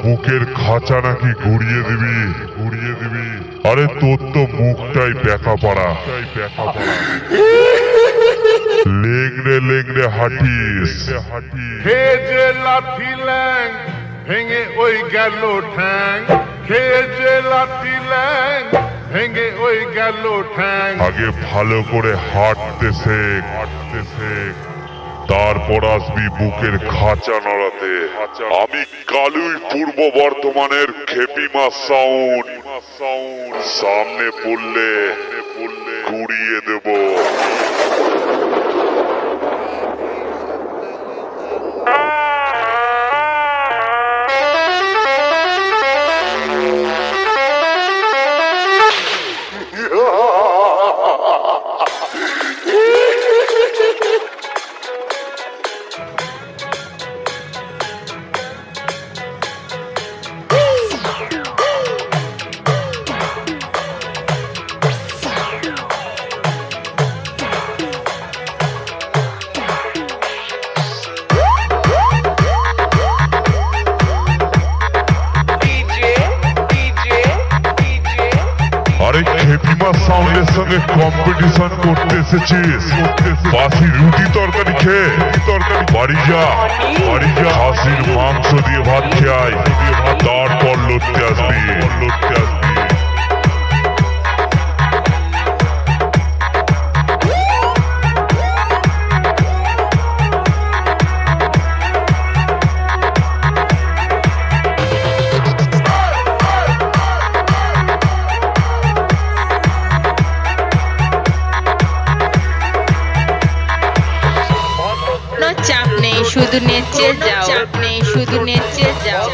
বুকের খাঁচা নাকি ঘুরিয়ে দিবি আরে তোর তো মুখটাই ব্যাকা পাড়া লেংড়ে হাঁটিস খেয়ে যে লাথি ল্যাং ভেঙে ওই গেল ঠ্যাং খেয়ে যে লাথি ল্যাং ভেঙে ওই গেল ঠ্যাং আগে ভালো করে হাঁটতে শেখ তারপর আসবি বুকের খাঁচা নড়াতে। আমি কালুই পূর্ব বর্ধমানের খেপিমা সাউন্ড সামনে পড়লে ঘুরিয়ে দেব। আরে খেপিমা সাউন্ডের সঙ্গে কম্পিটিশন করতে এসেছিস? বাসি রুটি তরকারি খেয়ে বাড়ি যা খাসির মাংস দিয়ে ভাত খেয়ে তারপর লড়তে আসবি। চাপ নেই, শুধু নেচে যাও।